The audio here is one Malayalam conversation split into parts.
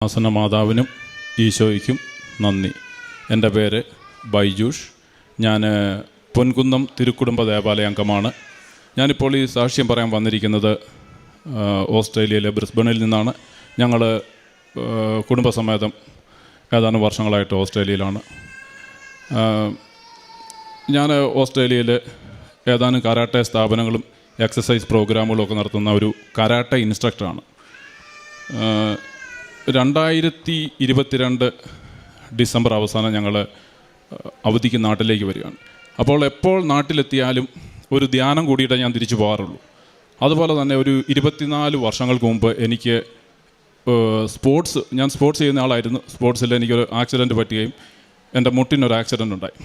ആസന മാതാവിനും ഈശോയ്ക്കും നന്ദി. എൻ്റെ പേര് ബൈജൂഷ്. ഞാൻ പൊൻകുന്നം തിരുക്കുടുംബ ദേവാലയ അംഗമാണ്. ഞാനിപ്പോൾ ഈ സാക്ഷ്യം പറയാൻ വന്നിരിക്കുന്നത് ഓസ്ട്രേലിയയിലെ ബ്രിസ്ബണിൽ നിന്നാണ്. ഞങ്ങൾ കുടുംബസമേതം ഏതാനും വർഷങ്ങളായിട്ട് ഓസ്ട്രേലിയയിലാണ്. ഞാൻ ഓസ്ട്രേലിയയിൽ ഏതാനും കരാട്ടെ സ്ഥാപനങ്ങളും എക്സസൈസ് പ്രോഗ്രാമുകളും ഒക്കെ നടത്തുന്ന ഒരു കരാട്ടെ ഇൻസ്ട്രക്ടറാണ്. 2022 ഡിസംബർ അവസാനം ഞങ്ങൾ അവധിക്ക് നാട്ടിലേക്ക് വരികയാണ്. അപ്പോൾ എപ്പോൾ നാട്ടിലെത്തിയാലും ഒരു ധ്യാനം കൂടിയിട്ടേ ഞാൻ തിരിച്ചു പോകാറുള്ളൂ. അതുപോലെ തന്നെ ഒരു 24 വർഷങ്ങൾക്ക് മുമ്പ് എനിക്ക് ഞാൻ സ്പോർട്സ് ചെയ്യുന്ന ആളായിരുന്നു. സ്പോർട്സിൽ എനിക്കൊരു ആക്സിഡൻറ്റ് പറ്റുകയും എൻ്റെ മുട്ടിനൊരു ആക്സിഡൻ്റ് ഉണ്ടായി.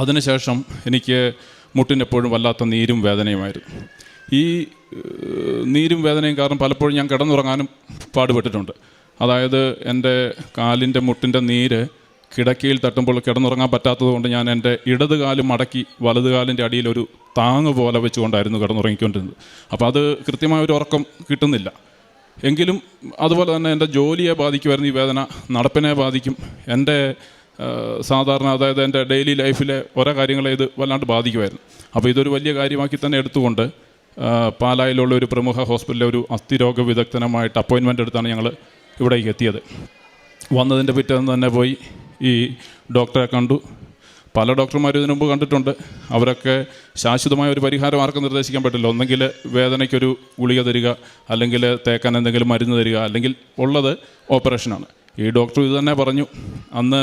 അതിനുശേഷം എനിക്ക് മുട്ടിനെപ്പോഴും വല്ലാത്ത നീരും വേദനയുമായിരുന്നു. ഈ നീരും വേദനയും കാരണം പലപ്പോഴും ഞാൻ കിടന്നുറങ്ങാനും പാടുപെട്ടിട്ടുണ്ട്. അതായത് എൻ്റെ കാലിൻ്റെ മുട്ടിൻ്റെ നീര് കിടക്കയിൽ തട്ടുമ്പോൾ കിടന്നുറങ്ങാൻ പറ്റാത്തത് കൊണ്ട് ഞാൻ എൻ്റെ ഇടതുകാലും മടക്കി വലതുകാലിൻ്റെ അടിയിലൊരു താങ്ങ് പോലെ വെച്ചുകൊണ്ടായിരുന്നു കിടന്നുറങ്ങിക്കൊണ്ടിരുന്നത്. അപ്പോൾ അത് കൃത്യമായൊരു ഉറക്കം കിട്ടുന്നില്ല. എങ്കിലും അതുപോലെ തന്നെ എൻ്റെ ജോലിയെ ബാധിക്കുമായിരുന്നു ഈ വേദന, നടപ്പിനെ ബാധിക്കും, എൻ്റെ സാധാരണ അതായത് എൻ്റെ ഡെയിലി ലൈഫിലെ ഓരോ കാര്യങ്ങളെ ഇത് വല്ലാണ്ട് ബാധിക്കുമായിരുന്നു. അപ്പോൾ ഇതൊരു വലിയ കാര്യമാക്കി തന്നെ എടുത്തുകൊണ്ട് പാലായിലുള്ള ഒരു പ്രമുഖ ഹോസ്പിറ്റലിലെ ഒരു അസ്ഥിരോഗ വിദഗ്ധനുമായിട്ട് അപ്പോയിൻമെൻ്റ് എടുത്താണ് ഞങ്ങൾ ഇവിടേക്ക് എത്തിയത്. വന്നതിൻ്റെ പിറ്റേന്ന് തന്നെ പോയി ഈ ഡോക്ടറെ കണ്ടു. പല ഡോക്ടർമാരും ഇതിനു മുമ്പ് കണ്ടിട്ടുണ്ട്. അവരൊക്കെ ശാശ്വതമായ ഒരു പരിഹാരം ആർക്കും നിർദ്ദേശിക്കാൻ പറ്റില്ല. ഒന്നെങ്കിൽ വേദനയ്ക്കൊരു ഗുളിക തരിക, അല്ലെങ്കിൽ തേക്കാൻ എന്തെങ്കിലും മരുന്ന് തരിക, അല്ലെങ്കിൽ ഉള്ളത് ഓപ്പറേഷനാണ്. ഈ ഡോക്ടർ ഇത് തന്നെ പറഞ്ഞു. അന്ന്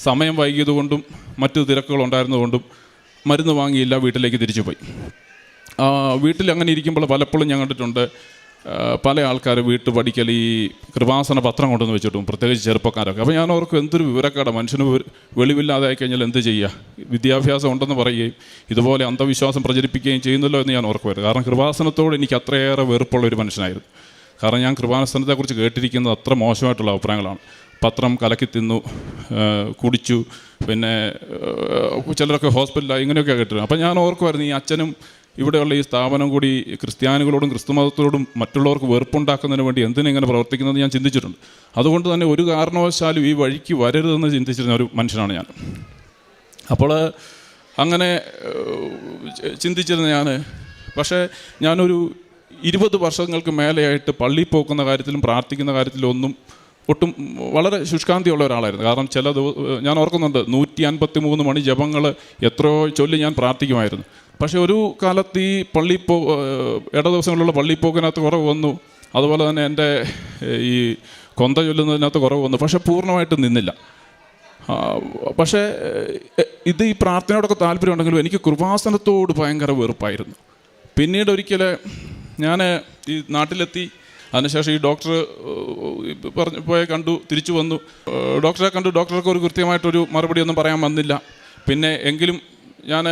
സമയം വൈകിയതുകൊണ്ടും മറ്റു തിരക്കുകളുണ്ടായിരുന്നതുകൊണ്ടും മരുന്ന് വാങ്ങിയില്ല, വീട്ടിലേക്ക് തിരിച്ചു പോയി. വീട്ടിൽ അങ്ങനെ ഇരിക്കുമ്പോൾ പലപ്പോഴും ഞാൻ കണ്ടിട്ടുണ്ട് പല ആൾക്കാർ വീട്ടു പഠിക്കൽ ഈ കൃപാസന പത്രം കൊണ്ടുവന്ന് വെച്ചിട്ടും, പ്രത്യേകിച്ച് ചെറുപ്പക്കാരൊക്കെ. അപ്പോൾ ഞാൻ ഓർക്കും എന്തൊരു വിവരക്കേടാണ്, മനുഷ്യന് വെളിവില്ലാതെ ആയിക്കഴിഞ്ഞാൽ എന്ത് ചെയ്യുക, വിദ്യാഭ്യാസം ഉണ്ടെന്ന് പറയുകയും ഇതുപോലെ അന്ധവിശ്വാസം പ്രചരിപ്പിക്കുകയും ചെയ്യുന്നല്ലോ എന്ന് ഞാൻ ഓർക്കുമായിരുന്നു. കാരണം കൃപാസനത്തോട് എനിക്ക് അത്രയേറെ വെറുപ്പുള്ളൊരു മനുഷ്യനായിരുന്നു. കാരണം ഞാൻ കൃപാസനത്തെക്കുറിച്ച് കേട്ടിരിക്കുന്നത് അത്ര മോശമായിട്ടുള്ള അഭിപ്രായങ്ങളാണ്. പത്രം കലക്കി തിന്നു, കുടിച്ചു, പിന്നെ ചിലരൊക്കെ ഹോസ്പിറ്റലായി, ഇങ്ങനെയൊക്കെ കേട്ടിരുന്നു. അപ്പോൾ ഞാൻ ഓർക്കുമായിരുന്നു ഈ അച്ഛനും ഇവിടെയുള്ള ഈ സ്ഥാപനം കൂടി ക്രിസ്ത്യാനികളോടും ക്രിസ്തുമതത്തോടും മറ്റുള്ളവർക്ക് വെറുപ്പുണ്ടാക്കുന്നതിന് വേണ്ടി എന്തിനിങ്ങനെ പ്രവർത്തിക്കുന്നത് ഞാൻ ചിന്തിച്ചിട്ടുണ്ട്. അതുകൊണ്ട് തന്നെ ഒരു കാരണവശാലും ഈ വഴിക്ക് വരരുതെന്ന് ചിന്തിച്ചിരുന്ന ഒരു മനുഷ്യനാണ് ഞാൻ. അപ്പോൾ അങ്ങനെ ചിന്തിച്ചിരുന്ന ഞാൻ, പക്ഷേ ഞാനൊരു 20 വർഷങ്ങൾക്ക് മേലെയായിട്ട് പള്ളിയിൽ പോകുന്ന കാര്യത്തിലും പ്രാർത്ഥിക്കുന്ന കാര്യത്തിലും ഒട്ടും വളരെ ശുഷ്കാന്തിയുള്ള ഒരാളായിരുന്നു. കാരണം ഞാൻ ഓർക്കുന്നുണ്ട് 153 മണി ജപങ്ങൾ എത്രയോ ചൊല്ലി ഞാൻ പ്രാർത്ഥിക്കുമായിരുന്നു. പക്ഷേ ഒരു കാലത്ത് ഈ ഇട ദിവസങ്ങളിലുള്ള പള്ളിപ്പോക്കിനകത്ത് കുറവ് വന്നു. അതുപോലെ തന്നെ എൻ്റെ ഈ കൊന്ത ചൊല്ലുന്നതിനകത്ത് കുറവ് വന്നു. പക്ഷേ പൂർണ്ണമായിട്ട് നിന്നില്ല. പക്ഷേ ഇത് ഈ പ്രാർത്ഥനയോടൊക്കെ താല്പര്യമുണ്ടെങ്കിലും എനിക്ക് കൃപാസനത്തോട് ഭയങ്കര വെറുപ്പായിരുന്നു. പിന്നീട് ഒരിക്കൽ ഞാൻ ഈ നാട്ടിലെത്തി. അതിനുശേഷം ഈ ഡോക്ടർ കണ്ടു, തിരിച്ചു വന്നു. ഡോക്ടറെ കണ്ടു. ഡോക്ടർക്ക് ഒരു കൃത്യമായിട്ടൊരു മറുപടി ഒന്നും പറയാൻ വന്നില്ല. പിന്നെ എങ്കിലും ഞാൻ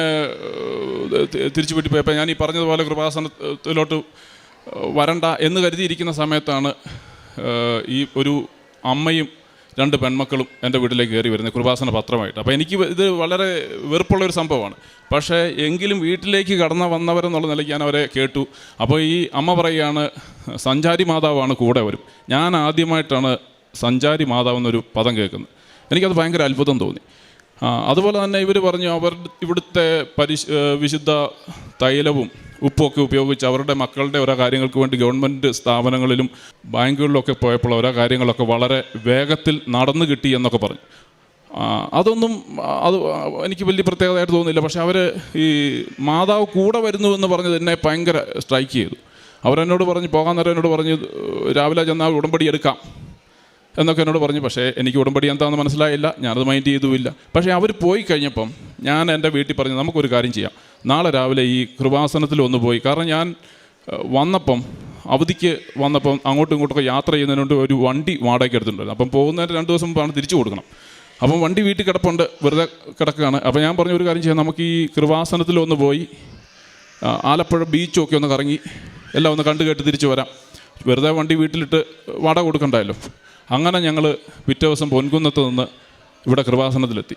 തിരിച്ചു വീട്ടിൽ പോയപ്പോൾ ഞാൻ ഈ പറഞ്ഞതുപോലെ കൃപാസനത്തിലോട്ട് വരണ്ട എന്ന് കരുതിയിരിക്കുന്ന സമയത്താണ് ഈ ഒരു അമ്മയും 2 പെൺമക്കളും എൻ്റെ വീട്ടിലേക്ക് കയറി വരുന്നത് കൃപാസന പത്രമായിട്ട്. അപ്പോൾ എനിക്ക് ഇത് വളരെ വെറുപ്പുള്ളൊരു സംഭവമാണ്. പക്ഷേ എങ്കിലും വീട്ടിലേക്ക് വന്നവരെന്നുള്ള നിലയ്ക്ക് ഞാൻ അവരെ കേട്ടു. അപ്പോൾ ഈ അമ്മ പറയുകയാണ്, സഞ്ചാരി മാതാവാണ് കൂടെ വരും. ഞാൻ ആദ്യമായിട്ടാണ് സഞ്ചാരി മാതാവ് എന്നൊരു പദം കേൾക്കുന്നത്. എനിക്കത് ഭയങ്കര അത്ഭുതം തോന്നി. അതുപോലെ തന്നെ ഇവർ പറഞ്ഞു ഇവിടുത്തെ വിശുദ്ധ തൈലവും ഉപ്പൊക്കെ ഉപയോഗിച്ച് അവരുടെ മക്കളുടെ ഓരോ കാര്യങ്ങൾക്ക് വേണ്ടി ഗവൺമെൻറ് സ്ഥാപനങ്ങളിലും ബാങ്കുകളിലൊക്കെ പോയപ്പോൾ ഓരോ കാര്യങ്ങളൊക്കെ വളരെ വേഗത്തിൽ നടന്നു കിട്ടി എന്നൊക്കെ പറഞ്ഞു. അതൊന്നും എനിക്ക് വലിയ പ്രത്യേകതയായിട്ട് തോന്നുന്നില്ല. പക്ഷേ അവർ ഈ മാതാവ് കൂടെ വരുന്നു എന്ന് പറഞ്ഞത് എന്നെ ഭയങ്കര സ്ട്രൈക്ക് ചെയ്തു. അവരെന്നോട് പറഞ്ഞ് പോകാൻ നേരം എന്നോട് പറഞ്ഞ് രാവിലെ ചെന്നാൽ ഉടമ്പടി എടുക്കാം എന്നൊക്കെ എന്നോട് പറഞ്ഞു. പക്ഷേ എനിക്ക് ഉടമ്പടി എന്താണെന്ന് മനസ്സിലായില്ല, ഞാനത് മൈൻഡ് ചെയ്തുമില്ല. പക്ഷേ അവർ പോയി കഴിഞ്ഞപ്പം ഞാൻ എൻ്റെ വീട്ടിൽ പറഞ്ഞു, നമുക്കൊരു കാര്യം ചെയ്യാം, നാളെ രാവിലെ ഈ കൃപാസനത്തിൽ ഒന്ന് പോയി. കാരണം ഞാൻ അവധിക്ക് വന്നപ്പം അങ്ങോട്ടും ഇങ്ങോട്ടൊക്കെ യാത്ര ചെയ്യുന്നതിനുകൊണ്ട് ഒരു വണ്ടി വാടകയ്ക്ക് എടുത്തിട്ടുണ്ടായിരുന്നു. അപ്പം പോകുന്നതിന് 2 ദിവസം മുമ്പാണ് തിരിച്ചു കൊടുക്കണം. അപ്പം വണ്ടി വീട്ടിൽ കിടപ്പുണ്ട്, വെറുതെ കിടക്കുകയാണ്. അപ്പോൾ ഞാൻ പറഞ്ഞു ഒരു കാര്യം ചെയ്യാം, നമുക്ക് ഈ കൃപാസനത്തിൽ ഒന്ന് പോയി ആലപ്പുഴ ബീച്ചൊക്കെ ഒന്ന് കറങ്ങി എല്ലാം ഒന്ന് കണ്ടു കേട്ട് തിരിച്ചു വരാം. വെറുതെ വണ്ടി വീട്ടിലിട്ട് വാടക കൊടുക്കണ്ടല്ലോ. അങ്ങനെ ഞങ്ങൾ പിറ്റേ ദിവസം പൊൻകുന്നത്ത് നിന്ന് ഇവിടെ കൃപാസനത്തിലെത്തി.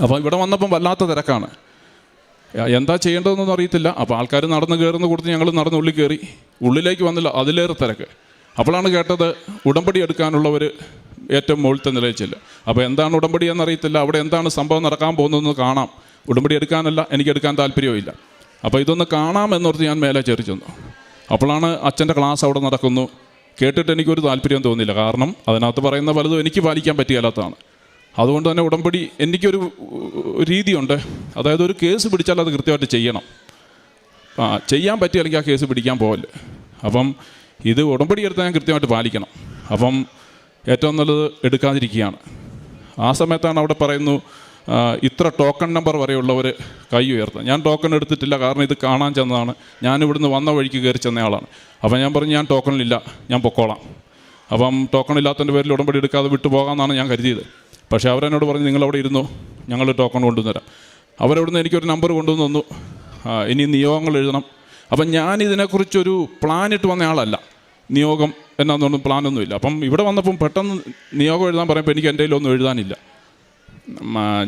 അപ്പോൾ ഇവിടെ വന്നപ്പം വല്ലാത്ത തിരക്കാണ്. എന്താ ചെയ്യേണ്ടതെന്നൊന്നും അറിയത്തില്ല. അപ്പോൾ ആൾക്കാർ നടന്ന് കയറുന്ന കൂട്ടത്തിൽ ഞങ്ങൾ നടന്ന് ഉള്ളിൽ കയറി. ഉള്ളിലേക്ക് വന്നില്ല, അതിലേറെ തിരക്ക്. അപ്പോഴാണ് കേട്ടത് ഉടമ്പടി എടുക്കാനുള്ളവർ ഏറ്റവും മുകളിലത്തെ നിലയിൽ ചെല്ലും. അപ്പോൾ എന്താണ് ഉടമ്പടി എന്നറിയത്തില്ല, അവിടെ എന്താണ് സംഭവം നടക്കാൻ പോകുന്നതെന്ന് കാണാം. ഉടമ്പടി എടുക്കാനല്ല, എനിക്കെടുക്കാൻ താല്പര്യമില്ല. അപ്പോൾ ഇതൊന്ന് കാണാമെന്നോർത്ത് ഞാൻ മേലെ കയറി ചെന്നു. അപ്പോഴാണ് അച്ഛൻ്റെ ക്ലാസ് അവിടെ നടക്കുന്നു. കേട്ടിട്ട് എനിക്കൊരു താല്പര്യം തോന്നിയില്ല. കാരണം അതിനകത്ത് പറയുന്ന പലതും എനിക്ക് പാലിക്കാൻ പറ്റിയാലാത്തതാണ്. അതുകൊണ്ട് തന്നെ ഉടമ്പടി എനിക്കൊരു രീതിയുണ്ട്. അതായത് ഒരു കേസ് പിടിച്ചാൽ അത് കൃത്യമായിട്ട് ചെയ്യണം. ചെയ്യാൻ പറ്റിയില്ലെങ്കിൽ ആ കേസ് പിടിക്കാൻ പോകല്ലേ. അപ്പം ഇത് ഉടമ്പടി എടുത്താൽ ഞാൻ കൃത്യമായിട്ട് പാലിക്കണം. അപ്പം ഏറ്റവും നല്ലത് എടുക്കാതിരിക്കുകയാണ്. ആ സമയത്താണ് അവിടെ പറയുന്നു ഇത്ര ടോക്കൺ നമ്പർ വരെയുള്ളവർ കൈ ഉയർത്തുക. ഞാൻ ടോക്കൺ എടുത്തിട്ടില്ല, കാരണം ഇത് കാണാൻ ചെന്നതാണ്. ഞാൻ ഇവിടുന്ന് വന്ന വഴിക്ക് കയറി ചെന്നയാളാണ്. അപ്പം ഞാൻ പറഞ്ഞു ഞാൻ ടോക്കണിലില്ല, ഞാൻ പൊക്കോളാം. അപ്പം ടോക്കൺ ഇല്ലാത്തതിൻ്റെ പേരിൽ ഉടമ്പടി എടുക്കാതെ വിട്ടു പോകാമെന്നാണ് ഞാൻ കരുതിയത്. പക്ഷേ അവരെന്നോട് പറഞ്ഞു നിങ്ങളവിടെ ഇരുന്നു, ഞങ്ങൾ ടോക്കൺ കൊണ്ടുവന്നുതരാം. അവരവിടുന്ന് എനിക്കൊരു നമ്പർ കൊണ്ടുവന്ന് തന്നു. ഇനി നിയോഗങ്ങൾ എഴുതണം. അപ്പം ഞാനിതിനെക്കുറിച്ചൊരു പ്ലാനിട്ട് വന്ന ആളല്ല. നിയോഗം എന്നാന്നൊന്നും പ്ലാനൊന്നുമില്ല. അപ്പം ഇവിടെ വന്നപ്പം പെട്ടെന്ന് നിയോഗം എഴുതാൻ പറയുമ്പോൾ എനിക്ക് എൻ്റെ കയ്യിലൊന്നും എഴുതാനില്ല.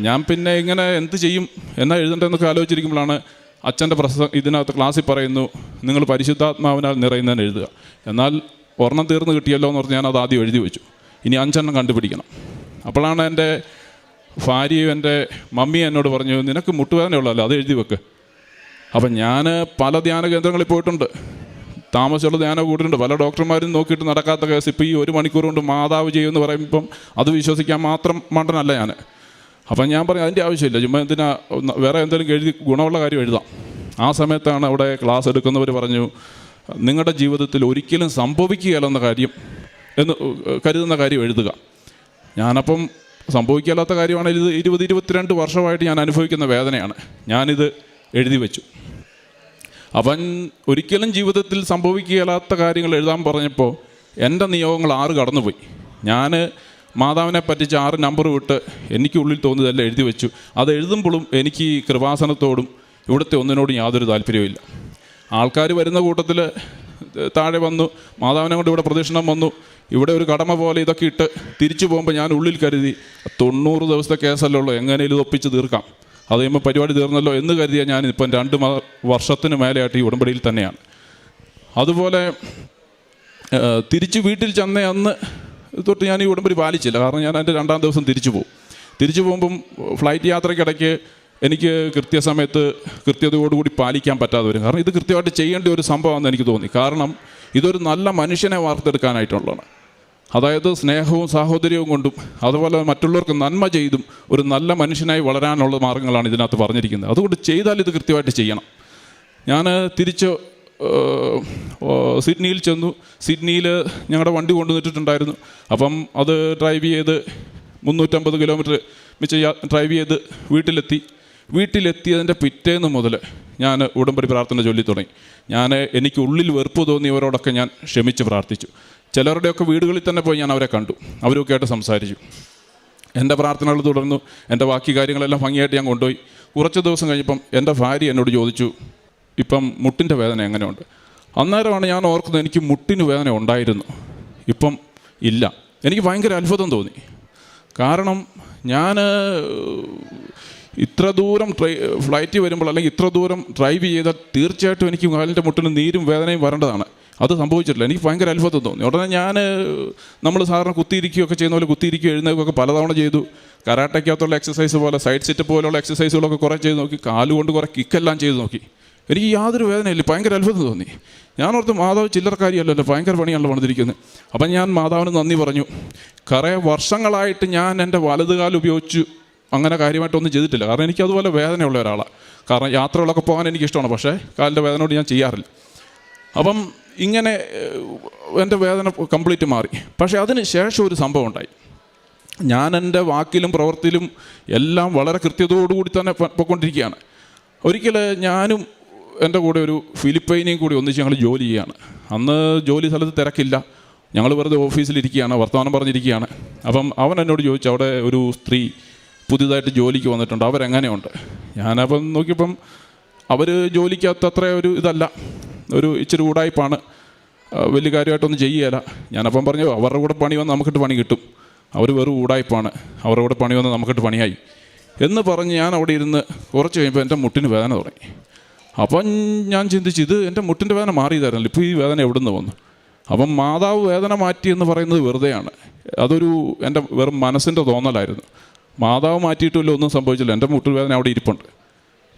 ഞാൻ പിന്നെ ഇങ്ങനെ എന്ത് ചെയ്യും എന്നാ എഴുതേണ്ടതെന്നൊക്കെ ആലോചിച്ചിരിക്കുമ്പോഴാണ് അച്ഛൻ്റെ ഇതിനകത്ത് ക്ലാസ്സിൽ പറയുന്നു നിങ്ങൾ പരിശുദ്ധാത്മാവിനാൽ നിറയുന്നതിന് എഴുതുക. എന്നാൽ ഒരെണ്ണം തീർന്ന് കിട്ടിയല്ലോ എന്ന് പറഞ്ഞ് ഞാനത് ആദ്യം എഴുതി വെച്ചു. ഇനി 5 എണ്ണം കണ്ടുപിടിക്കണം. അപ്പോഴാണ് എൻ്റെ ഭാര്യയും എൻ്റെ മമ്മിയും എന്നോട് പറഞ്ഞു നിനക്ക് മുട്ടുവേദനയുള്ളല്ലോ, അത് എഴുതി വെക്ക്. അപ്പം ഞാൻ പല ധ്യാന കേന്ദ്രങ്ങളിൽ പോയിട്ടുണ്ട്, താമസിച്ചുള്ള ധ്യാനം കൂട്ടിയിട്ടുണ്ട്. പല ഡോക്ടർമാരും നോക്കിയിട്ട് നടക്കാത്ത കേസ് ഇപ്പോൾ ഈ 1 മണിക്കൂർ കൊണ്ട് മാതാവ് ചെയ്യുമെന്ന് പറയുമ്പം അത് വിശ്വസിക്കാൻ മാത്രം മണ്ടനല്ല ഞാൻ. അപ്പം ഞാൻ പറഞ്ഞു അതിൻ്റെ ആവശ്യമില്ല, ചുമ്മാ എന്തിനാ വേറെ എന്തെങ്കിലും എഴുതി ഗുണമുള്ള കാര്യം എഴുതാം. ആ സമയത്താണ് അവിടെ ക്ലാസ് എടുക്കുന്നവർ പറഞ്ഞു നിങ്ങളുടെ ജീവിതത്തിൽ ഒരിക്കലും സംഭവിക്കുകയില്ലെന്ന കാര്യം എന്ന് കരുതുന്ന കാര്യം എഴുതുക. ഞാനപ്പം സംഭവിക്കാത്ത കാര്യമാണ്. ഇത് 20-22 വർഷമായിട്ട് ഞാൻ അനുഭവിക്കുന്ന വേദനയാണ്. ഞാനിത് എഴുതി വെച്ചു. അവൻ ഒരിക്കലും ജീവിതത്തിൽ സംഭവിക്കുകയില്ലാത്ത കാര്യങ്ങൾ എഴുതാൻ പറഞ്ഞപ്പോൾ എൻ്റെ നിയോഗങ്ങൾ 6 കടന്നുപോയി. ഞാൻ മാതാവിനെ പറ്റിച്ച് 6 നമ്പർ വിട്ട് എനിക്കുള്ളിൽ തോന്നിയതെല്ലാം എഴുതി വെച്ചു. അത് എഴുതുമ്പോഴും എനിക്ക് ഈ കൃപാസനത്തോടും ഇവിടുത്തെ ഒന്നിനോടും യാതൊരു താല്പര്യവുമില്ല. ആൾക്കാർ വരുന്ന കൂട്ടത്തിൽ താഴെ വന്നു, മാതാവിനെ കൊണ്ട് ഇവിടെ പ്രദക്ഷിണം വന്നു, ഇവിടെ ഒരു കടമ പോലെ ഇതൊക്കെ ഇട്ട് തിരിച്ചു പോകുമ്പോൾ ഞാൻ ഉള്ളിൽ കരുതി 90 ദിവസത്തെ കേസല്ലേ ഉള്ളൂ, എങ്ങനെയും ഇത് ഒപ്പിച്ച് തീർക്കാം, അത് കഴിയുമ്പോൾ പരിപാടി തീർന്നല്ലോ എന്ന് കരുതിയാൽ ഞാൻ ഇപ്പം 2 വർഷത്തിന് മേലെയായിട്ട് ഈ ഉടമ്പടിയിൽ തന്നെയാണ്. അതുപോലെ തിരിച്ച് വീട്ടിൽ ചെന്ന അന്ന് തൊട്ട് ഞാൻ ഈ ഉടമ്പടി പാലിച്ചില്ല. കാരണം ഞാൻ എൻ്റെ 2-ാം ദിവസം തിരിച്ചു പോകും. തിരിച്ചു പോകുമ്പം ഫ്ലൈറ്റ് യാത്രയ്ക്കിടയ്ക്ക് എനിക്ക് കൃത്യസമയത്ത് കൃത്യതയോടുകൂടി പാലിക്കാൻ പറ്റാതെ വരും. കാരണം ഇത് കൃത്യമായിട്ട് ചെയ്യേണ്ട ഒരു സംഭവമാണെന്ന് എനിക്ക് തോന്നി. കാരണം ഇതൊരു നല്ല മനുഷ്യനെ വാർത്തെടുക്കാനായിട്ടുള്ളതാണ്. അതായത് സ്നേഹവും സാഹോദര്യവും കൊണ്ടും അതുപോലെ മറ്റുള്ളവർക്ക് നന്മ ചെയ്തും ഒരു നല്ല മനുഷ്യനായി വളരാനുള്ള മാർഗ്ഗങ്ങളാണ് ഇതിനകത്ത് പറഞ്ഞിരിക്കുന്നത്. അതുകൊണ്ട് ചെയ്താൽ ഇത് കൃത്യമായിട്ട് ചെയ്യണം. ഞാൻ തിരിച്ച് സിഡ്നിയിൽ ചെന്നു. സിഡ്നിയിൽ ഞങ്ങളുടെ വണ്ടി കൊണ്ടുവന്നിട്ടുണ്ടായിരുന്നു. അപ്പം അത് ഡ്രൈവ് ചെയ്ത് 350 കിലോമീറ്റർ മിച്ച ഡ്രൈവ് ചെയ്ത് വീട്ടിലെത്തിയതിൻ്റെ പിറ്റേന്ന് മുതൽ ഞാൻ ഉടമ്പടി പ്രാർത്ഥന ചൊല്ലി തുടങ്ങി. എനിക്ക് ഉള്ളിൽ വെറുപ്പ് തോന്നിയവരോടൊക്കെ ഞാൻ ക്ഷമിച്ച് പ്രാർത്ഥിച്ചു. ചിലരുടെയൊക്കെ വീടുകളിൽ തന്നെ പോയി ഞാൻ അവരെ കണ്ടു, അവരൊക്കെ ആയിട്ട് സംസാരിച്ചു. എൻ്റെ പ്രാർത്ഥനകൾ തുടർന്നു. എൻ്റെ ബാക്കി കാര്യങ്ങളെല്ലാം ഭംഗിയായിട്ട് ഞാൻ കൊണ്ടുപോയി. കുറച്ച് ദിവസം കഴിഞ്ഞപ്പം എൻ്റെ ഭാര്യ എന്നോട് ചോദിച്ചു ഇപ്പം മുട്ടിൻ്റെ വേദന എങ്ങനെയുണ്ട്. അന്നേരമാണ് ഞാൻ ഓർക്കുന്നത് എനിക്ക് മുട്ടിന് വേദന ഉണ്ടായിരുന്നു, ഇപ്പം ഇല്ല. എനിക്ക് ഭയങ്കര അത്ഭുതം തോന്നി. കാരണം ഞാൻ ഇത്ര ദൂരം ഫ്ലൈറ്റ് വരുമ്പോൾ അല്ലെങ്കിൽ ഇത്ര ദൂരം ഡ്രൈവ് ചെയ്താൽ തീർച്ചയായിട്ടും എനിക്ക് കാലിൻ്റെ മുട്ടിന് നീരും വേദനയും വരേണ്ടതാണ്. അത് സംഭവിച്ചിട്ടില്ല. എനിക്ക് ഭയങ്കര അത്ഭുതം തോന്നി. ഉടനെ നമ്മൾ സാധാരണ കുത്തിയിരിക്കുകയൊക്കെ ചെയ്യുന്ന പോലെ കുത്തിയിരിക്കുക എഴുന്നേൽക്കുകയൊക്കെ പലതവണ ചെയ്തു. കരാട്ടയ്ക്കകത്തുള്ള എക്സസൈസ് പോലെ സൈഡ് സെറ്റ് പോലുള്ള എക്സസൈസുകളൊക്കെ കുറേ ചെയ്ത് നോക്കി. കാലുകൊണ്ട് കുറേ കിക്കെല്ലാം ചെയ്ത് നോക്കി. എനിക്ക് യാതൊരു വേദനയില്ല. ഭയങ്കര അത്ഭുതം തോന്നി. ഞാനോർത്ത് മാതാവ് ചില്ലറക്കാരിയല്ലല്ലോ, ഭയങ്കര പണിയാണല്ലോ പണിതിരിക്കുന്നത്. അപ്പം ഞാൻ മാതാവിന് നന്ദി പറഞ്ഞു. കുറേ വർഷങ്ങളായിട്ട് ഞാൻ എൻ്റെ വലതുകാലം ഉപയോഗിച്ച് അങ്ങനെ കാര്യമായിട്ടൊന്നും ചെയ്തിട്ടില്ല. കാരണം എനിക്കതുപോലെ വേദനയുള്ള ഒരാളാണ്. കാരണം യാത്രകളൊക്കെ പോകാൻ എനിക്കിഷ്ടമാണ്, പക്ഷേ കാലിൻ്റെ വേദനയോട് ഞാൻ ചെയ്യാറില്ല. അപ്പം ഇങ്ങനെ എൻ്റെ വേദന കംപ്ലീറ്റ് മാറി. പക്ഷേ അതിന് ശേഷം ഒരു സംഭവം ഉണ്ടായി. ഞാൻ എൻ്റെ വാക്കിലും പ്രവൃത്തിയിലും എല്ലാം വളരെ കൃത്യതയോടുകൂടി തന്നെ പോയിക്കൊണ്ടിരിക്കുകയാണ്. ഒരിക്കൽ ഞാനും എൻ്റെ കൂടെ ഒരു ഫിലിപ്പൈനെയും കൂടി ഒന്നിച്ച് ഞങ്ങൾ ജോലി ചെയ്യുകയാണ്. അന്ന് ജോലി സ്ഥലത്ത് തിരക്കില്ല, ഞങ്ങൾ വെറുതെ ഓഫീസിലിരിക്കുകയാണ്, വർത്തമാനം പറഞ്ഞിരിക്കുകയാണ്. അപ്പം അവൻ എന്നോട് ചോദിച്ചു അവിടെ ഒരു സ്ത്രീ പുതിയതായിട്ട് ജോലിക്ക് വന്നിട്ടുണ്ട്, അവരെങ്ങനെയുണ്ട്. ഞാനപ്പം നോക്കിയപ്പം അവർ ജോലിക്കകത്ത് അത്ര ഒരു ഇതല്ല, ഒരു ഇച്ചിരി ഉടായ്പാണ്, വലിയ കാര്യമായിട്ടൊന്നും ചെയ്യുകയില്ല. ഞാനപ്പം പറഞ്ഞു അവരുടെ കൂടെ പണി വന്ന് നമുക്കിട്ട് പണി കിട്ടും, അവർ വെറും ഉടായ്പാണ്, അവരുടെ കൂടെ പണി വന്ന് നമുക്കിട്ട് പണിയായി എന്ന് പറഞ്ഞ് ഞാൻ അവിടെ ഇരുന്ന് കുറച്ച് കഴിയുമ്പോൾ എൻ്റെ മുട്ടിന് വേദന തുടങ്ങി. അപ്പം ഞാൻ ചിന്തിച്ച് ഇത് എൻ്റെ മുട്ടിൻ്റെ വേദന മാറിയതായിരുന്നല്ലോ, ഇപ്പോൾ ഈ വേദന എവിടെ നിന്ന് വന്നു. അപ്പം മാതാവ് വേദന മാറ്റി എന്ന് പറയുന്നത് വെറുതെയാണ്. അതൊരു എൻ്റെ വെറും മനസ്സിൻ്റെ തോന്നലായിരുന്നു. മാതാവ് മാറ്റിയിട്ടില്ല, ഒന്നും സംഭവിച്ചില്ല. എൻ്റെ മുട്ടുവേദന അവിടെ ഇരിപ്പുണ്ട്.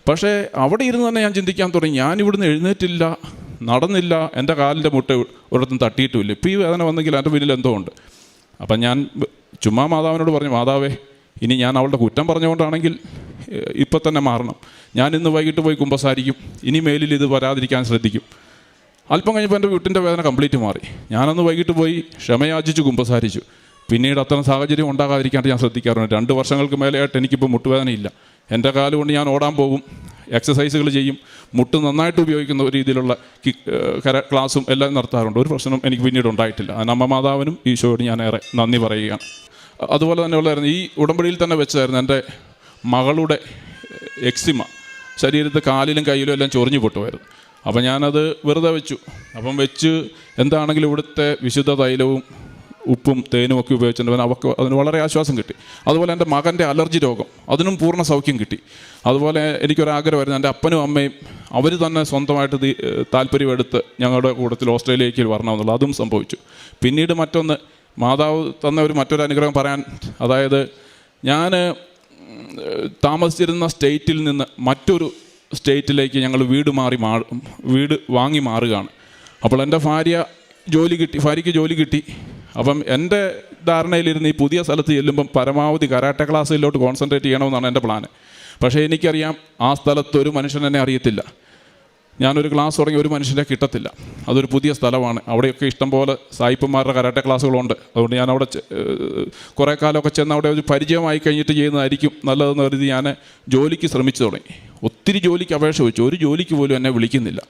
പക്ഷേ അവിടെ ഇരുന്ന് തന്നെ ഞാൻ ചിന്തിക്കാൻ തുടങ്ങി, ഞാൻ ഇവിടുന്ന് എഴുന്നേറ്റില്ല, നടന്നില്ല, എൻ്റെ കാലിൻ്റെ മുട്ട ഒരിടത്തും തട്ടിയിട്ടുമില്ല, ഇപ്പോൾ ഈ വേദന വന്നെങ്കിൽ എൻ്റെ പിന്നിൽ എന്തോ ഉണ്ട്. അപ്പം ഞാൻ ചുമ്മാ മാതാവിനോട് പറഞ്ഞു, മാതാവേ, ഇനി ഞാൻ അവളുടെ കുറ്റം പറഞ്ഞുകൊണ്ടാണെങ്കിൽ ഇപ്പം തന്നെ മാറണം. ഞാൻ ഇന്ന് വൈകിട്ട് പോയി കുമ്പസാരിക്കും, ഇനി മേലിൽ ഇത് വരാതിരിക്കാൻ ശ്രദ്ധിക്കും. അല്പം കഴിഞ്ഞപ്പോൾ എൻ്റെ വീട്ടിൻ്റെ വേദന കംപ്ലീറ്റ് മാറി. ഞാനന്ന് വൈകിട്ട് പോയി ക്ഷമയാചിച്ച് കുമ്പസാരിച്ചു. പിന്നീട് അത്തരം സാഹചര്യം ഉണ്ടാകാതിരിക്കാണ്ട് ഞാൻ ശ്രദ്ധിക്കാറുണ്ട്. 2 വർഷങ്ങൾക്ക് മേലെയായിട്ട് എനിക്കിപ്പോൾ മുട്ടുവേദനയില്ല. എൻ്റെ കാലുകൊണ്ട് ഞാൻ ഓടാൻ പോകും, എക്സസൈസുകൾ ചെയ്യും, മുട്ട് നന്നായിട്ട് ഉപയോഗിക്കുന്ന രീതിയിലുള്ള ക്ലാസ്സും എല്ലാം നടത്താറുണ്ട്. ഒരു പ്രശ്നം എനിക്ക് പിന്നീട് ഉണ്ടായിട്ടില്ല. അതിന് അമ്മ മാതാവിനും ഈശോയോട് ഞാൻ ഏറെ നന്ദി പറയുകയാണ്. അതുപോലെ തന്നെ ഉള്ളായിരുന്നു, ഈ ഉടമ്പടിയിൽ തന്നെ വെച്ചായിരുന്നു എൻ്റെ മകളുടെ എക്സിമ, ശരീരത്ത് കാലിലും കയ്യിലും എല്ലാം ചൊറിഞ്ഞു പൊട്ടുമായിരുന്നു. അപ്പം ഞാനത് വെറുതെ വെച്ചു. അപ്പം വെച്ച് എന്താണെങ്കിലും ഇവിടുത്തെ വിശുദ്ധ തൈലവും ഉപ്പും തേനും ഒക്കെ ഉപയോഗിച്ചിട്ടുണ്ട്. അവർക്ക് അതിന് വളരെ ആശ്വാസം കിട്ടി. അതുപോലെ എൻ്റെ മകൻ്റെ അലർജി രോഗം, അതിനും പൂർണ്ണ സൗഖ്യം കിട്ടി. അതുപോലെ എനിക്കൊരാഗ്രഹമായിരുന്നു, എൻ്റെ അപ്പനും അമ്മയും അവർ തന്നെ സ്വന്തമായിട്ട് താല്പര്യമെടുത്ത് ഞങ്ങളുടെ കൂട്ടത്തിൽ ഓസ്ട്രേലിയയിലേക്ക് വരണമെന്നുള്ളത്, അതും സംഭവിച്ചു. പിന്നീട് മറ്റൊന്ന്, മാതാവ് തന്ന മറ്റൊരു അനുഗ്രഹം പറയാൻ, അതായത് ഞാൻ താമസിച്ചിരുന്ന സ്റ്റേറ്റിൽ നിന്ന് മറ്റൊരു സ്റ്റേറ്റിലേക്ക് ഞങ്ങൾ വീട് വാങ്ങി മാറുകയാണ്. അപ്പോൾ എൻ്റെ ഭാര്യയ്ക്ക് ജോലി കിട്ടി. അപ്പം എൻ്റെ ധാരണയിലിരുന്ന് ഈ പുതിയ സ്ഥലത്ത് ചെല്ലുമ്പം പരമാവധി കരാട്ടെ ക്ലാസ്സിലോട്ട് കോൺസെൻട്രേറ്റ് ചെയ്യണമെന്നാണ് എൻ്റെ പ്ലാന്. പക്ഷേ എനിക്കറിയാം, ആ സ്ഥലത്ത് ഒരു മനുഷ്യൻ എന്നെ അറിയത്തില്ല. ഞാനൊരു ക്ലാസ് തുടങ്ങി ഒരു മനുഷ്യനെ കിട്ടത്തില്ല. അതൊരു പുതിയ സ്ഥലമാണ്. അവിടെയൊക്കെ ഇഷ്ടംപോലെ സായിപ്പന്മാരുടെ കരാട്ടെ ക്ലാസ്സുകളുണ്ട്. അതുകൊണ്ട് ഞാൻ അവിടെ കുറേ കാലമൊക്കെ ചെന്ന് അവിടെ ഒരു പരിചയമായി കഴിഞ്ഞിട്ട് ചെയ്യുന്നതായിരിക്കും നല്ലതെന്ന് കരുതി ഞാൻ ജോലിക്ക് ശ്രമിച്ചു തുടങ്ങി. ഒത്തിരി ജോലിക്ക് അപേക്ഷ വെച്ചു, ഒരു ജോലിക്ക് പോലും എന്നെ വിളിക്കുന്നില്ല.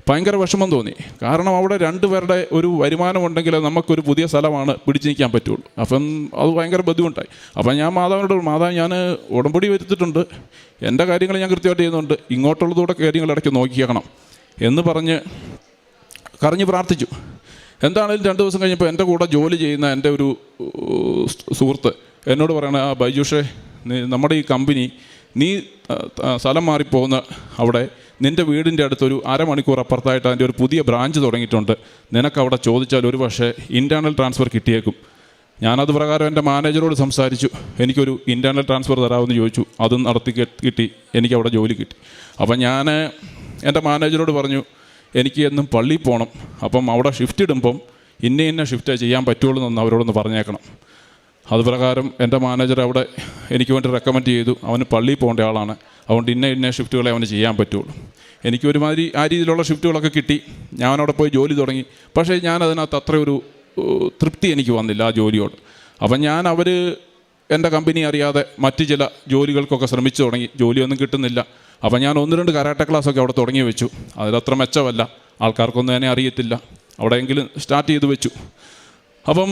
ഭയങ്കര വിഷമം തോന്നി. കാരണം അവിടെ 2 പേരുടെ ഒരു വരുമാനമുണ്ടെങ്കിൽ നമുക്കൊരു പുതിയ സ്ഥലമാണ് പിടിച്ചു നിൽക്കാൻ പറ്റുള്ളൂ. അപ്പം അത് ഭയങ്കര ബുദ്ധിമുട്ടായി. അപ്പം ഞാൻ മാതാവിനോട്, മാതാവ്, ഞാൻ ഉടമ്പടി വരുത്തിയിട്ടുണ്ട്, എൻ്റെ കാര്യങ്ങൾ ഞാൻ കൃത്യമായിട്ട് ചെയ്യുന്നുണ്ട്, ഇങ്ങോട്ടുള്ളതൂടെ കാര്യങ്ങൾ ഇടയ്ക്ക് നോക്കിയേക്കണം എന്ന് പറഞ്ഞ് കരഞ്ഞ് പ്രാർത്ഥിച്ചു. എന്താണെങ്കിലും 2 ദിവസം കഴിഞ്ഞപ്പോൾ എൻ്റെ കൂടെ ജോലി ചെയ്യുന്ന എൻ്റെ ഒരു സുഹൃത്ത് എന്നോട് പറയണ, ബൈജുഷേ, നമ്മുടെ ഈ കമ്പനി, നീ സ്ഥലം മാറിപ്പോകുന്ന അവിടെ നിൻ്റെ വീടിൻ്റെ അടുത്തൊരു അരമണിക്കൂർ അപ്പുറത്തായിട്ട് അതിൻ്റെ ഒരു പുതിയ ബ്രാഞ്ച് തുടങ്ങിയിട്ടുണ്ട്. നിനക്കവിടെ ചോദിച്ചാൽ ഒരു പക്ഷേ ഇൻറ്റേർണൽ ട്രാൻസ്ഫർ കിട്ടിയേക്കും. ഞാനത് പ്രകാരം എൻ്റെ മാനേജറോട് സംസാരിച്ചു. എനിക്കൊരു ഇൻറ്റേർണൽ ട്രാൻസ്ഫർ തരാമെന്ന് ചോദിച്ചു. അതും നടത്തി കിട്ടി. എനിക്കവിടെ ജോലി കിട്ടി. അപ്പം ഞാൻ എൻ്റെ മാനേജറോട് പറഞ്ഞു, എനിക്ക് എന്നും പള്ളിയിൽ പോകണം, അപ്പം അവിടെ ഷിഫ്റ്റ് ഇടുമ്പം ഇന്ന ഷിഫ്റ്റേ ചെയ്യാൻ പറ്റുള്ളൂ എന്ന് അവരോടൊന്ന് പറഞ്ഞേക്കണം. അതുപ്രകാരം എൻ്റെ മാനേജർ അവിടെ എനിക്ക് വേണ്ടി റെക്കമെൻഡ് ചെയ്തു. അവന് പള്ളിയിൽ പോകേണ്ട ആളാണ്, അതുകൊണ്ട് ഇന്ന ഷിഫ്റ്റുകളെ അവന് ചെയ്യാൻ പറ്റുള്ളൂ. എനിക്ക് ഒരുമാതിരി ആ രീതിയിലുള്ള ഷിഫ്റ്റുകളൊക്കെ കിട്ടി. ഞാനവിടെ പോയി ജോലി തുടങ്ങി. പക്ഷേ ഞാനതിനകത്ത് അത്ര ഒരു തൃപ്തി എനിക്ക് വന്നില്ല ആ ജോലിയോട്. അപ്പം അവർ എൻ്റെ കമ്പനി അറിയാതെ മറ്റ് ചില ജോലികൾക്കൊക്കെ ശ്രമിച്ചു തുടങ്ങി. ജോലിയൊന്നും കിട്ടുന്നില്ല. അപ്പം ഞാൻ 1-2 കരാട്ടെ ക്ലാസ്സൊക്കെ അവിടെ തുടങ്ങി വെച്ചു. അതിലത്ര മെച്ചമല്ല, ആൾക്കാർക്കൊന്നും തന്നെ അറിയത്തില്ല. അവിടെയെങ്കിലും സ്റ്റാർട്ട് ചെയ്ത് വെച്ചു. അപ്പം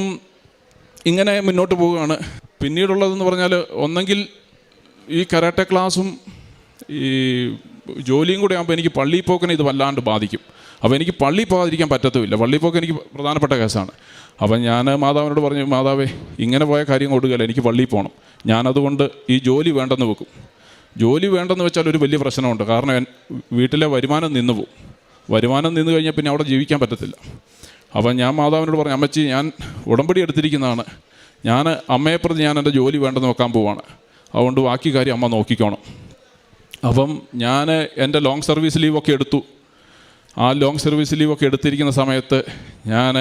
ഇങ്ങനെ മുന്നോട്ട് പോവുകയാണ്. പിന്നീടുള്ളതെന്ന് പറഞ്ഞാൽ, ഒന്നെങ്കിൽ ഈ കരാട്ടെ ക്ലാസ്സും ഈ ജോലിയും കൂടെ ആകുമ്പോൾ എനിക്ക് പള്ളിയിൽ പോക്കിനെ ഇത് വല്ലാണ്ട് ബാധിക്കും. അപ്പോൾ എനിക്ക് പള്ളിയിൽ പോകാതിരിക്കാൻ പറ്റത്തുമില്ല. പള്ളിയിൽ പോക്ക് എനിക്ക് പ്രധാനപ്പെട്ട കേസാണ്. അപ്പം ഞാൻ മാതാവിനോട് പറഞ്ഞു, മാതാവേ, ഇങ്ങനെ പോയ കാര്യം കൊടുക്കുകയില്ല, എനിക്ക് പള്ളിയിൽ പോകണം. ഞാനതുകൊണ്ട് ഈ ജോലി വേണ്ടെന്ന് വെക്കും. ജോലി വേണ്ടെന്ന് വെച്ചാൽ ഒരു വലിയ പ്രശ്നമുണ്ട്. കാരണം വീട്ടിലെ വരുമാനം നിന്ന് പോകും. വരുമാനം നിന്ന് കഴിഞ്ഞാൽ പിന്നെ അവിടെ ജീവിക്കാൻ പറ്റത്തില്ല. അപ്പം ഞാൻ മാതാവിനോട് പറഞ്ഞു, അമ്മച്ചി, ഞാൻ ഉടമ്പടി എടുത്തിരിക്കുന്നതാണ്, ഞാൻ അമ്മയെ പ്രതി ഞാൻ എൻ്റെ ജോലി വേണ്ടെന്ന് വെക്കാൻ പോവാണ്, അതുകൊണ്ട് ബാക്കി കാര്യം അമ്മ നോക്കിക്കോണം. അപ്പം ഞാൻ എൻ്റെ ലോങ് സർവീസ് ലീവൊക്കെ എടുത്തു. ആ ലോങ് സർവീസ് ലീവൊക്കെ എടുത്തിരിക്കുന്ന സമയത്ത് ഞാൻ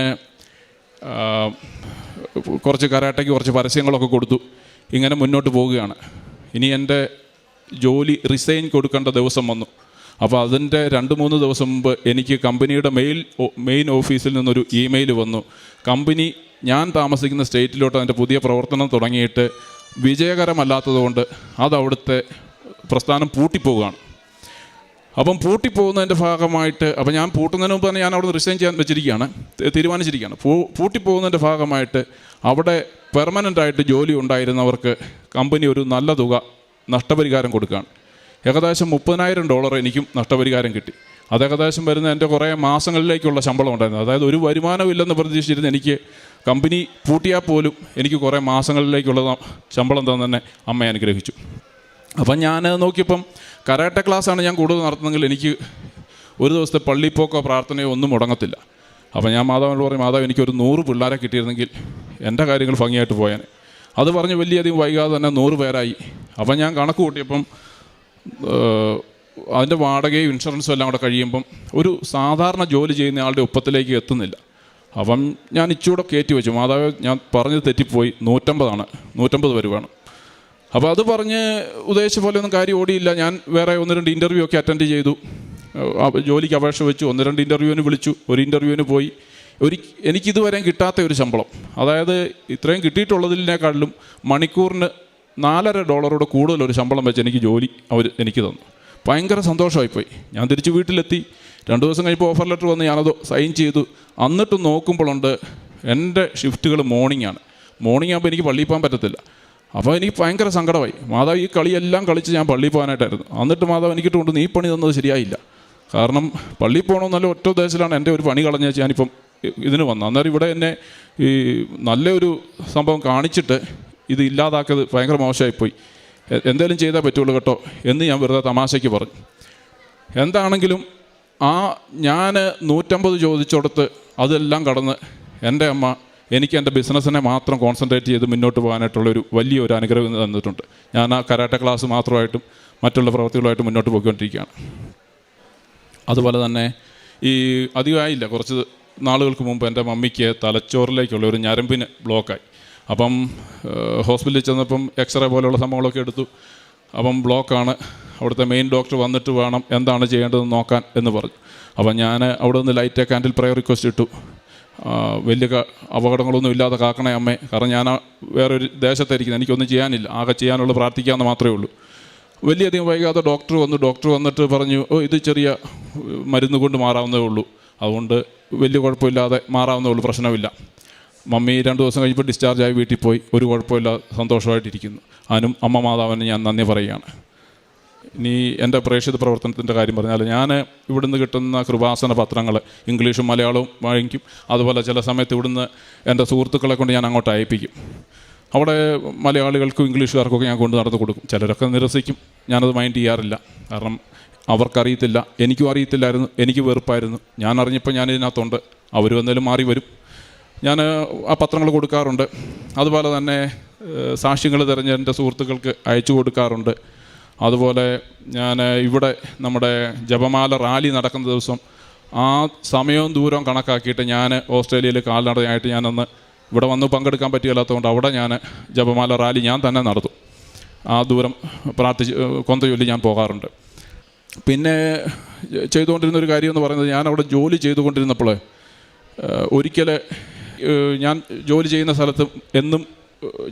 കുറച്ച് കരാട്ടയ്ക്ക് കുറച്ച് പരസ്യങ്ങളൊക്കെ കൊടുത്തു. ഇങ്ങനെ മുന്നോട്ട് പോവുകയാണ്. ഇനി എൻ്റെ ജോലി റിസൈൻ കൊടുക്കേണ്ട ദിവസം വന്നു. അപ്പോൾ അതിൻ്റെ 2-3 ദിവസം മുമ്പ് എനിക്ക് കമ്പനിയുടെ മെയിൻ ഓഫീസിൽ നിന്നൊരു ഇമെയിൽ വന്നു. കമ്പനി ഞാൻ താമസിക്കുന്ന സ്റ്റേറ്റിലോട്ട് അതിൻ്റെ പുതിയ പ്രവർത്തനം തുടങ്ങിയിട്ട് വിജയകരമല്ലാത്തതുകൊണ്ട് അവിടുത്തെ പ്രസ്ഥാനം പൂട്ടിപ്പോവുകയാണ്. അപ്പം പൂട്ടിപ്പോകുന്നതിൻ്റെ ഭാഗമായിട്ട്, അപ്പം ഞാൻ പൂട്ടുന്നതിന് മുമ്പ് തന്നെ ഞാൻ അവിടെ റിസൈൻ ചെയ്യാൻ തീരുമാനിച്ചിരിക്കുകയാണ്. പൂട്ടിപ്പോകുന്നതിൻ്റെ ഭാഗമായിട്ട് അവിടെ പെർമനൻ്റായിട്ട് ജോലി ഉണ്ടായിരുന്നവർക്ക് കമ്പനി ഒരു നല്ല തുക നഷ്ടപരിഹാരം കൊടുക്കുകയാണ്. ഏകദേശം $30,000 എനിക്കും നഷ്ടപരിഹാരം കിട്ടി. അത് ഏകദേശം വരുന്ന എൻ്റെ കുറേ മാസങ്ങളിലേക്കുള്ള ശമ്പളം ഉണ്ടായിരുന്നു. അതായത് ഒരു വരുമാനമില്ലെന്ന് പ്രതീക്ഷിച്ചിരുന്ന എനിക്ക് കമ്പനി പൂട്ടിയാൽ പോലും എനിക്ക് കുറേ മാസങ്ങളിലേക്കുള്ള ശമ്പളം തന്നെ അമ്മ അനുഗ്രഹിച്ചു. അപ്പം ഞാൻ നോക്കിയപ്പം കരാട്ടെ ക്ലാസ്സാണ് ഞാൻ കൂടുതൽ നടത്തുന്നതെങ്കിൽ എനിക്ക് ഒരു ദിവസത്തെ പള്ളിപ്പോക്കോ പ്രാർത്ഥനയോ ഒന്നും മുടങ്ങത്തില്ല. അപ്പോൾ ഞാൻ മാതാവിനോട് പറയും, മാതാവ് എനിക്കൊരു 100 പിള്ളേരെ കിട്ടിയിരുന്നെങ്കിൽ എൻ്റെ കാര്യങ്ങൾ ഭംഗിയായിട്ട് പോയാനെ. അത് പറഞ്ഞ് വലിയധികം വൈകാതെ തന്നെ 100 പേരായി. അപ്പം ഞാൻ കണക്ക് കൂട്ടിയപ്പം അതിൻ്റെ വാടകയും ഇൻഷുറൻസും എല്ലാം കൂടെ കഴിയുമ്പം ഒരു സാധാരണ ജോലി ചെയ്യുന്ന ആളുടെ ഒപ്പത്തിലേക്ക് എത്തുന്നില്ല. അപ്പം ഞാൻ ഇച്ചിരൂടെ കയറ്റി വെച്ചു. മാതാവ് ഞാൻ പറഞ്ഞത് തെറ്റിപ്പോയി, 150 വരെ വേണം. അപ്പോൾ അത് പറഞ്ഞ് ഉദ്ദേശിച്ച പോലെയൊന്നും കാര്യം ഓടിയില്ല. ഞാൻ വേറെ 1-2 ഇൻ്റർവ്യൂ ഒക്കെ അറ്റൻഡ് ചെയ്തു, ജോലിക്ക് അപേക്ഷ വെച്ചു, 1-2 ഇൻ്റർവ്യൂവിന് വിളിച്ചു, ഒരു ഇൻ്റർവ്യൂവിന് പോയി. എനിക്കിതുവരെയും കിട്ടാത്ത ഒരു ശമ്പളം, അതായത് ഇത്രയും കിട്ടിയിട്ടുള്ളതിനേക്കാളും മണിക്കൂറിന് $4.50 കൂടുതലൊരു ശമ്പളം വെച്ച് എനിക്ക് ജോലി എനിക്ക് തന്നു. ഭയങ്കര സന്തോഷമായിപ്പോയി. ഞാൻ തിരിച്ച് വീട്ടിലെത്തി. 2 ദിവസം കഴിഞ്ഞപ്പോൾ ഓഫർ ലെറ്റർ വന്ന് ഞാനത് സൈൻ ചെയ്തു. എന്നിട്ട് നോക്കുമ്പോഴുണ്ട് എൻ്റെ ഷിഫ്റ്റുകൾ മോർണിംഗ് ആകുമ്പോൾ എനിക്ക് പള്ളിയിൽ പോകാൻ പറ്റത്തില്ല. അപ്പോൾ എനിക്ക് ഭയങ്കര സങ്കടമായി. മാതാവ് ഈ കളിയെല്ലാം കളിച്ച് ഞാൻ പള്ളിയിൽ പോകാനായിട്ടായിരുന്നു. എന്നിട്ട് മാതാവ് എനിക്കിട്ട് കൊണ്ട് നീ പണി തന്നത് ശരിയായില്ല. കാരണം പള്ളിയിൽ പോകണമെന്നല്ല ഒറ്റ ഉദ്ദേശത്തിലാണ് എൻ്റെ ഒരു പണി കളഞ്ഞ ഞാനിപ്പം ഇതിന് വന്നു. അന്നേരം ഇവിടെ എന്നെ ഈ നല്ലൊരു സംഭവം കാണിച്ചിട്ട് ഇത് ഇല്ലാതാക്കിയത് ഭയങ്കര മോശമായിപ്പോയി. എന്തെങ്കിലും ചെയ്താൽ പറ്റുള്ളൂ കേട്ടോ എന്ന് ഞാൻ വെറുതെ തമാശയ്ക്ക് പറഞ്ഞു. എന്താണെങ്കിലും ഞാൻ 150 ചോദിച്ചോടത്ത് അതെല്ലാം കടന്ന് എൻ്റെ അമ്മ എനിക്ക് എൻ്റെ ബിസിനസ്സിനെ മാത്രം കോൺസെൻട്രേറ്റ് ചെയ്ത് മുന്നോട്ട് പോകാനായിട്ടുള്ളൊരു വലിയൊരു അനുഗ്രഹം തന്നിട്ടുണ്ട്. ഞാൻ ആ കരാട്ടെ ക്ലാസ് മാത്രമായിട്ടും മറ്റുള്ള പ്രവൃത്തികളുമായിട്ട് മുന്നോട്ട് പോയിക്കൊണ്ടിരിക്കുകയാണ്. അതുപോലെ തന്നെ ഈ അധികമായില്ല, കുറച്ച് നാളുകൾക്ക് മുമ്പ് എൻ്റെ മമ്മിക്ക് തലച്ചോറിലേക്കുള്ള ഒരു ഞരമ്പിന് ബ്ലോക്കായി. അപ്പം ഹോസ്പിറ്റലിൽ ചെന്നപ്പം എക്സ്റേ പോലെയുള്ള സംഭവങ്ങളൊക്കെ എടുത്തു. അപ്പം ബ്ലോക്കാണ്. അവിടുത്തെ മെയിൻ ഡോക്ടർ വന്നിട്ട് വേണം എന്താണ് ചെയ്യേണ്ടതെന്ന് നോക്കാൻ എന്ന് പറഞ്ഞു. അപ്പം ഞാൻ അവിടെ നിന്ന് light a candle prayer request ഇട്ടു. വലിയ അപകടങ്ങളൊന്നും ഇല്ലാതെ കാക്കണേ അമ്മേ, കാരണം ഞാൻ വേറൊരു ദേശത്തായിരിക്കുന്നത്, എനിക്കൊന്നും ചെയ്യാനില്ല, ആകെ ചെയ്യാനുള്ള പ്രാർത്ഥിക്കാമെന്ന് മാത്രമേ ഉള്ളൂ. വലിയധികം വൈകാതെ ഡോക്ടർ വന്നിട്ട് പറഞ്ഞു, ഇത് ചെറിയ മരുന്ന് കൊണ്ട് മാറാവുന്നതേ ഉള്ളൂ, അതുകൊണ്ട് വലിയ കുഴപ്പമില്ലാതെ മാറാവുന്നേ ഉള്ളൂ, പ്രശ്നമില്ല. മമ്മി 2 ദിവസം കഴിഞ്ഞപ്പോൾ ഡിസ്ചാർജായി വീട്ടിൽ പോയി, ഒരു കുഴപ്പമില്ലാതെ സന്തോഷമായിട്ടിരിക്കുന്നു. അതിനും അമ്മ മാതാവിന് ഞാൻ നന്ദി പറയുകയാണ്. ഇനി എൻ്റെ പ്രേക്ഷിത പ്രവർത്തനത്തിൻ്റെ കാര്യം പറഞ്ഞാൽ, ഞാൻ ഇവിടുന്ന് കിട്ടുന്ന കൃപാസന പത്രങ്ങൾ ഇംഗ്ലീഷും മലയാളവും വാങ്ങിക്കും. അതുപോലെ ചില സമയത്ത് ഇവിടുന്ന് എൻ്റെ സുഹൃത്തുക്കളെ കൊണ്ട് ഞാൻ അങ്ങോട്ട് അയപ്പിക്കും. അവിടെ മലയാളികൾക്കും ഇംഗ്ലീഷുകാർക്കൊക്കെ ഞാൻ കൊണ്ട് നടന്നു കൊടുക്കും. ചിലരൊക്കെ നിരസിക്കും, ഞാനത് മൈൻഡ് ചെയ്യാറില്ല. കാരണം അവർക്കറിയത്തില്ല, എനിക്കും അറിയത്തില്ലായിരുന്നു, എനിക്ക് വെറുപ്പായിരുന്നു. ഞാൻ അറിഞ്ഞപ്പോൾ ഞാൻ ഇതിനകത്തുണ്ട്, അവർ വന്നാലും മാറി വരും. ഞാൻ ആ പത്രങ്ങൾ കൊടുക്കാറുണ്ട്. അതുപോലെ തന്നെ സാക്ഷ്യങ്ങൾ തിരഞ്ഞ് എൻ്റെ സുഹൃത്തുക്കൾക്ക് അയച്ചു കൊടുക്കാറുണ്ട്. അതുപോലെ ഞാൻ ഇവിടെ നമ്മുടെ ജപമാല റാലി നടക്കുന്ന ദിവസം ആ സമയവും ദൂരവും കണക്കാക്കിയിട്ട് ഞാൻ ഓസ്ട്രേലിയയിൽ കാൽനടയായിട്ട് ഞാനന്ന് ഇവിടെ വന്ന് പങ്കെടുക്കാൻ പറ്റില്ലാത്തതുകൊണ്ട് അവിടെ ഞാൻ ജപമാല റാലി ഞാൻ തന്നെ നടത്തും. ആ ദൂരം പ്രാർത്ഥിച്ച് കൊന്ത ചൊല്ലി ഞാൻ പോകാറുണ്ട്. പിന്നെ ചെയ്തുകൊണ്ടിരുന്നൊരു കാര്യം എന്ന് പറയുന്നത്, ഞാൻ അവിടെ ജോലി ചെയ്തുകൊണ്ടിരുന്നപ്പോൾ ഒരിക്കൽ ഞാൻ ജോലി ചെയ്യുന്ന സ്ഥലത്ത് എന്നും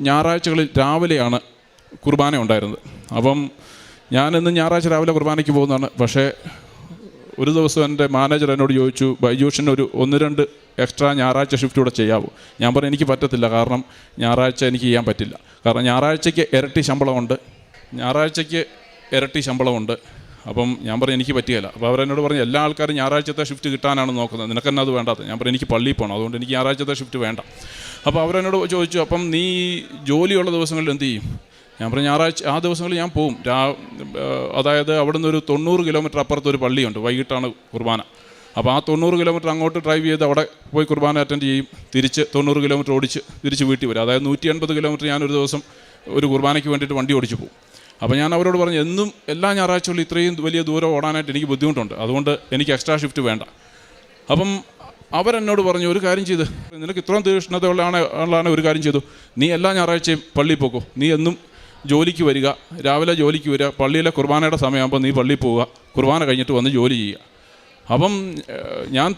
ഞായറാഴ്ചകളിൽ രാവിലെയാണ് കുർബാന ഉണ്ടായിരുന്നത്. അപ്പം ഞാനിന്ന് ഞായറാഴ്ച രാവിലെ കുർബാനയ്ക്ക് പോകുന്നതാണ്. പക്ഷേ ഒരു ദിവസം എൻ്റെ മാനേജർ എന്നോട് ചോദിച്ചു, ബൈജൂഷിന് ഒരു 1-2 എക്സ്ട്രാ ഞായറാഴ്ച ഷിഫ്റ്റ് കൂടെ ചെയ്യാമോ? ഞാൻ പറഞ്ഞു എനിക്ക് പറ്റത്തില്ല, കാരണം ഞായറാഴ്ച എനിക്ക് ചെയ്യാൻ പറ്റില്ല. കാരണം ഞായറാഴ്ചയ്ക്ക് ഇരട്ടി ശമ്പളമുണ്ട്. അപ്പം ഞാൻ പറഞ്ഞു എനിക്ക് പറ്റിയല്ല. അപ്പോൾ അവരെന്നോട് പറഞ്ഞു, എല്ലാ ആൾക്കാരും ഞായറാഴ്ചത്തെ ഷിഫ്റ്റ് കിട്ടാനാണ് നോക്കുന്നത്, നിനക്കെന്നെ അത് വേണ്ടാത്തത്. ഞാൻ പറഞ്ഞു എനിക്ക് പള്ളിയിൽ പോകണം, അതുകൊണ്ട് എനിക്ക് ഞായറാഴ്ചത്തെ ഷിഫ്റ്റ് വേണ്ട. അപ്പോൾ അവരെന്നോട് ചോദിച്ചു, അപ്പം നീ ജോലിയുള്ള ദിവസങ്ങളിൽ എന്ത് ചെയ്യും? ഞാൻ പറഞ്ഞു ഞായറാഴ്ച ആ ദിവസങ്ങളിൽ ഞാൻ പോവും. അതായത് അവിടെ നിന്ന് ഒരു 90 കിലോമീറ്റർ അപ്പുറത്തൊരു പള്ളിയുണ്ട്, വൈകിട്ടാണ് കുർബാന. അപ്പോൾ ആ 90 കിലോമീറ്റർ അങ്ങോട്ട് ഡ്രൈവ് ചെയ്ത് അവിടെ പോയി കുർബാന അറ്റൻഡ് ചെയ്യും, തിരിച്ച് 90 കിലോമീറ്റർ ഓടിച്ച് തിരിച്ച് വീട്ടിൽ വരും. അതായത് 180 കിലോമീറ്റർ ഞാനൊരു ദിവസം ഒരു കുർബാനയ്ക്ക് വേണ്ടിയിട്ട് വണ്ടി ഓടിച്ച് പോകും. അപ്പോൾ ഞാൻ അവരോട് പറഞ്ഞു, എന്നും എല്ലാ ഞായറാഴ്ചകളിലും ഇത്രയും വലിയ ദൂരം ഓടാനായിട്ട് എനിക്ക് ബുദ്ധിമുട്ടുണ്ട്, അതുകൊണ്ട് എനിക്ക് എക്സ്ട്രാ ഷിഫ്റ്റ് വേണ്ട. അപ്പം അവരെന്നോട് പറഞ്ഞു, ഒരു കാര്യം ചെയ്ത്, നിനക്ക് ഇത്രയും തീഷ്ണതയുള്ളതാണ്, ഒരു കാര്യം ചെയ്തു, നീ എല്ലാ ഞായറാഴ്ചയും പള്ളിയിൽ പോക്കോ, നീ എന്നും ജോലിക്ക് വരിക, രാവിലെ ജോലിക്ക് വരിക, പള്ളിയിലെ കുർബാനയുടെ സമയമാകുമ്പോൾ നീ പള്ളിയിൽ പോവുക, കുർബാന കഴിഞ്ഞിട്ട് വന്ന് ജോലി ചെയ്യുക. അപ്പം ഞാൻ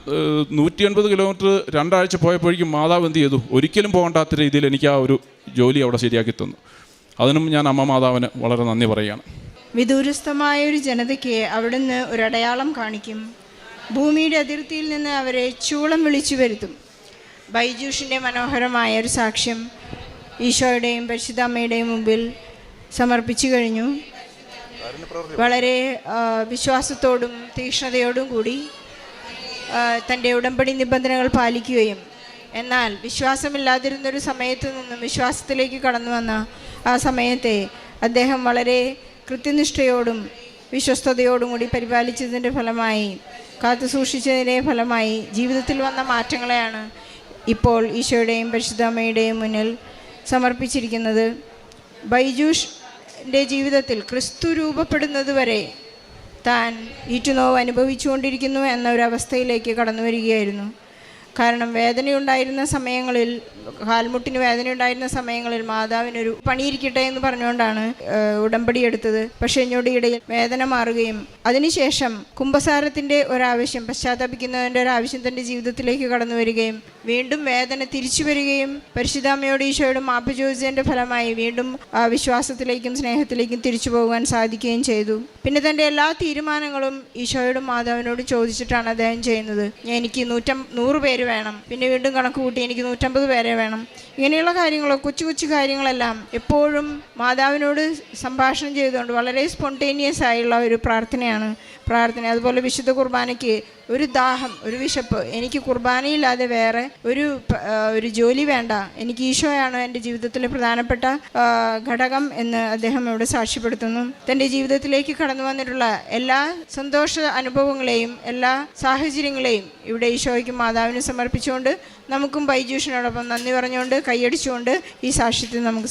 180 കിലോമീറ്റർ 2 ആഴ്ച പോയപ്പോഴേക്കും മാതാവ് എന്ത് ചെയ്തു, ഒരിക്കലും പോകണ്ടാത്ത രീതിയിൽ എനിക്ക് ആ ഒരു ജോലി അവിടെ ശരിയാക്കി തന്നു. അതിനും ഞാൻ അമ്മ മാതാവിന് വളരെ നന്ദി പറയുകയാണ്. വിദൂരസ്ഥമായ ഒരു ജനതയ്ക്ക് അവിടുന്ന് ഒരു അടയാളം കാണിക്കും. ഭൂമിയുടെ അതിർത്തിയിൽ നിന്ന് അവരെ ചൂളം വിളിച്ചു വരുത്തും. ബൈജൂഷിൻ്റെ മനോഹരമായ ഒരു സാക്ഷ്യം ഈശോയുടെയും പരിശുദ്ധ അമ്മയുടെയും മുമ്പിൽ സമർപ്പിച്ചു കഴിഞ്ഞു. വളരെ വിശ്വാസത്തോടും തീക്ഷ്ണതയോടും കൂടി തൻ്റെ ഉടമ്പടി നിബന്ധനകൾ പാലിക്കുകയും എന്നാൽ വിശ്വാസമില്ലാതിരുന്നൊരു സമയത്തു നിന്നും വിശ്വാസത്തിലേക്ക് കടന്നു വന്ന ആ സമയത്തെ അദ്ദേഹം വളരെ കൃത്യനിഷ്ഠയോടും വിശ്വസ്തയോടും കൂടി പരിപാലിച്ചതിൻ്റെ ഫലമായി കാത്തു സൂക്ഷിച്ചതിൻ്റെ ഫലമായി ജീവിതത്തിൽ വന്ന മാറ്റങ്ങളെയാണ് ഇപ്പോൾ ഈശോയുടെയും പരിശുദ്ധ അമ്മയുടെയും മുന്നിൽ സമർപ്പിച്ചിരിക്കുന്നത്. ബൈജൂഷിൻ്റെ ജീവിതത്തിൽ ക്രിസ്തു രൂപപ്പെടുന്നത് വരെ താൻ ഈറ്റുനോവ് അനുഭവിച്ചുകൊണ്ടിരിക്കുന്നു എന്നൊരവസ്ഥയിലേക്ക് കടന്നു വരികയായിരുന്നു. കാരണം വേദനയുണ്ടായിരുന്ന സമയങ്ങളിൽ, കാൽമുട്ടിന് വേദനയുണ്ടായിരുന്ന സമയങ്ങളിൽ മാതാവിനൊരു പണിയിരിക്കട്ടെ എന്ന് പറഞ്ഞുകൊണ്ടാണ് ഉടമ്പടി എടുത്തത്. പക്ഷേ ഞൊടിയിടയിൽ വേദന മാറുകയും അതിനുശേഷം കുമ്പസാരത്തിൻ്റെ ഒരാവശ്യം, പശ്ചാത്തപിക്കുന്നതിൻ്റെ ഒരാവശ്യം തൻ്റെ ജീവിതത്തിലേക്ക് കടന്നു വരികയും വീണ്ടും വേദന തിരിച്ചു വരികയും പരിശുദ്ധാമ്മയോട് ഈശോയോട് മാപ്പ് ചോദിച്ചതിൻ്റെ ഫലമായി വീണ്ടും വിശ്വാസത്തിലേക്കും സ്നേഹത്തിലേക്കും തിരിച്ചു പോകാൻ സാധിക്കുകയും ചെയ്തു. പിന്നെ തൻ്റെ എല്ലാ തീരുമാനങ്ങളും ഈശോയോടും മാതാവിനോടും ചോദിച്ചിട്ടാണ് അദ്ദേഹം ചെയ്യുന്നത്. എനിക്ക് 100 പേര് വേണം, പിന്നെ വീണ്ടും കണക്ക് കൂട്ടി എനിക്ക് 150 പേരെ വേണം. ഇങ്ങനെയുള്ള കാര്യങ്ങളോ കൊച്ചു കൊച്ചു കാര്യങ്ങളെല്ലാം എപ്പോഴും മാതാവിനോട് സംഭാഷണം ചെയ്തുകൊണ്ട് വളരെ സ്പോണ്ടേനിയസ് ആയുള്ള ഒരു പ്രാർത്ഥന. അതുപോലെ വിശുദ്ധ കുർബാനയ്ക്ക് ഒരു ദാഹം, ഒരു വിശപ്പ്, എനിക്ക് കുർബാനയില്ലാതെ വേറെ ഒരു ജോലി വേണ്ട, എനിക്ക് ഈശോയാണ് എൻ്റെ ജീവിതത്തിലെ പ്രധാനപ്പെട്ട ഘടകം എന്ന് അദ്ദേഹം ഇവിടെ സാക്ഷ്യപ്പെടുത്തുന്നു. തൻ്റെ ജീവിതത്തിലേക്ക് കടന്നു വന്നിട്ടുള്ള എല്ലാ സന്തോഷ അനുഭവങ്ങളെയും എല്ലാ സാഹചര്യങ്ങളെയും ഇവിടെ ഈശോയ്ക്കും മാതാവിനും സമർപ്പിച്ചുകൊണ്ട് നമുക്കും ബൈജൂഷിനോടൊപ്പം നന്ദി പറഞ്ഞുകൊണ്ട് കൈയടിച്ചുകൊണ്ട് ഈ സാക്ഷ്യത്തിൽ നമുക്ക്